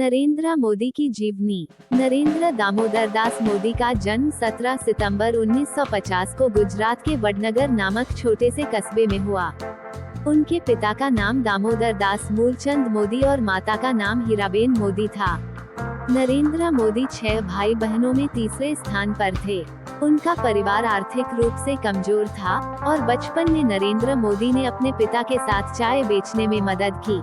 नरेंद्र मोदी की जीवनी। नरेंद्र दामोदर दास मोदी का जन्म 17 सितंबर 1950 को गुजरात के वडनगर नामक छोटे से कस्बे में हुआ। उनके पिता का नाम दामोदर दास मूलचंद मोदी और माता का नाम हीराबेन मोदी था। नरेंद्र मोदी 6 भाई बहनों में तीसरे स्थान पर थे। उनका परिवार आर्थिक रूप से कमजोर था और बचपन में नरेंद्र मोदी ने अपने पिता के साथ चाय बेचने में मदद की।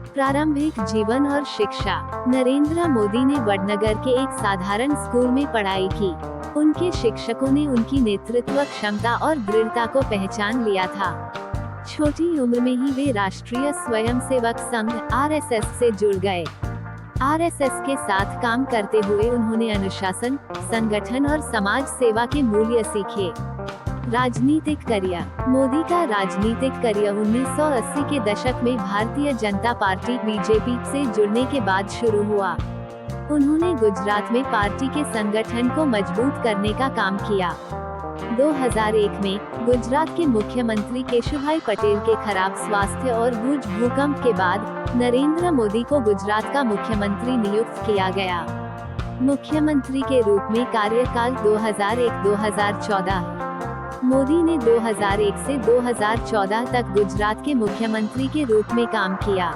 प्रारंभिक जीवन और शिक्षा। नरेंद्र मोदी ने वडनगर के एक साधारण स्कूल में पढ़ाई की। उनके शिक्षकों ने उनकी नेतृत्व क्षमता और दृढ़ता को पहचान लिया था। छोटी उम्र में ही वे राष्ट्रीय स्वयंसेवक संघ (आरएसएस) से जुड़ गए। आरएसएस के साथ काम करते हुए उन्होंने अनुशासन, संगठन और समाज सेवा के मूल्य सीखे। राजनीतिक करियर। मोदी का राजनीतिक करियर 1980 के दशक में भारतीय जनता पार्टी (बीजेपी) से जुड़ने के बाद शुरू हुआ। उन्होंने गुजरात में पार्टी के संगठन को मजबूत करने का काम किया। 2001 में गुजरात के मुख्यमंत्री केशुभाई पटेल के खराब स्वास्थ्य और भुज भूकंप के बाद नरेंद्र मोदी को गुजरात का मुख्यमंत्री नियुक्त किया गया। मुख्यमंत्री के रूप में कार्यकाल 2001-2014। मोदी ने 2001 से 2014 तक गुजरात के मुख्यमंत्री के रूप में काम किया।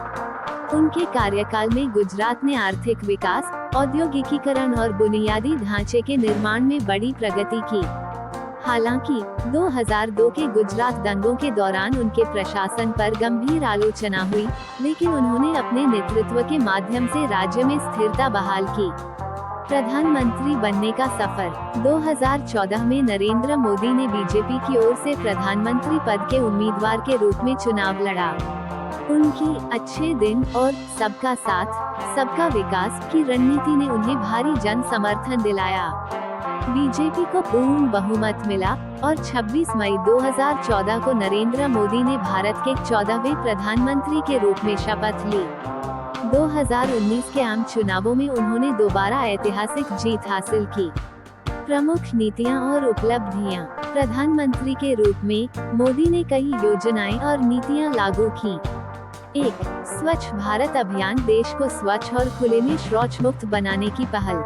उनके कार्यकाल में गुजरात ने आर्थिक विकास, औद्योगिकीकरण और बुनियादी ढांचे के निर्माण में बड़ी प्रगति की। हालांकि 2002 के गुजरात दंगों के दौरान उनके प्रशासन पर गंभीर आलोचना हुई, लेकिन उन्होंने अपने नेतृत्व के माध्यम से राज्य में स्थिरता बहाल की। प्रधानमंत्री बनने का सफर। 2014 में नरेंद्र मोदी ने बीजेपी की ओर से प्रधानमंत्री पद के उम्मीदवार के रूप में चुनाव लड़ा। उनकी अच्छे दिन और सबका साथ सबका विकास की रणनीति ने उन्हें भारी जन समर्थन दिलाया। बीजेपी को पूर्ण बहुमत मिला और 26 मई 2014 को नरेंद्र मोदी ने भारत के 14वें प्रधानमंत्री के रूप में शपथ ली। 2019 के आम चुनावों में उन्होंने दोबारा ऐतिहासिक जीत हासिल की। प्रमुख नीतियां और उपलब्धियां। प्रधानमंत्री के रूप में मोदी ने कई योजनाएं और नीतियां लागू की। 1. स्वच्छ भारत अभियान, देश को स्वच्छ और खुले में शौच मुक्त बनाने की पहल।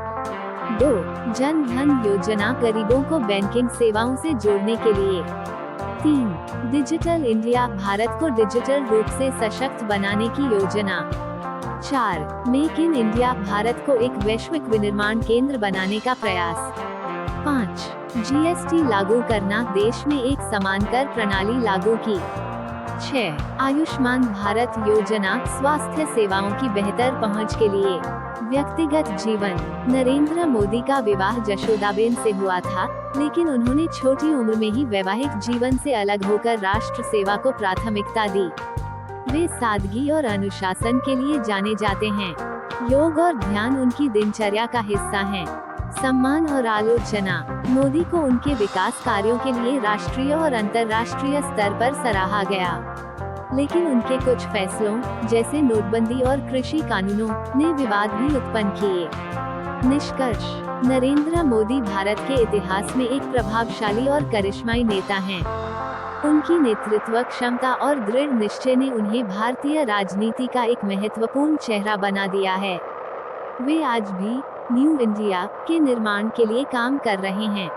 2. जन धन योजना, गरीबों को बैंकिंग सेवाओं से जोड़ने के लिए। 3. डिजिटल इंडिया, भारत को डिजिटल रूप से सशक्त बनाने की योजना। 4. मेक इन इंडिया, भारत को एक वैश्विक विनिर्माण केंद्र बनाने का प्रयास। 5. जीएसटी लागू करना, देश में एक समान कर प्रणाली लागू की। 6. आयुष्मान भारत योजना, स्वास्थ्य सेवाओं की बेहतर पहुंच के लिए। व्यक्तिगत जीवन। नरेंद्र मोदी का विवाह जशोदाबेन से हुआ था, लेकिन उन्होंने छोटी उम्र में ही वैवाहिक जीवन से अलग होकर राष्ट्र सेवा को प्राथमिकता दी। वे सादगी और अनुशासन के लिए जाने जाते हैं। योग और ध्यान उनकी दिनचर्या का हिस्सा हैं। सम्मान और आलोचना। मोदी को उनके विकास कार्यों के लिए राष्ट्रीय और अंतर्राष्ट्रीय स्तर पर सराहा गया, लेकिन उनके कुछ फैसलों, जैसे नोटबंदी और कृषि कानूनों, ने विवाद भी उत्पन्न किए। निष्कर्ष। नरेंद्र मोदी भारत के इतिहास में एक प्रभावशाली और करिश्माई नेता हैं। उनकी नेतृत्व क्षमता और दृढ़ निश्चय ने उन्हें भारतीय राजनीति का एक महत्वपूर्ण चेहरा बना दिया है। वे आज भी न्यू इंडिया के निर्माण के लिए काम कर रहे हैं।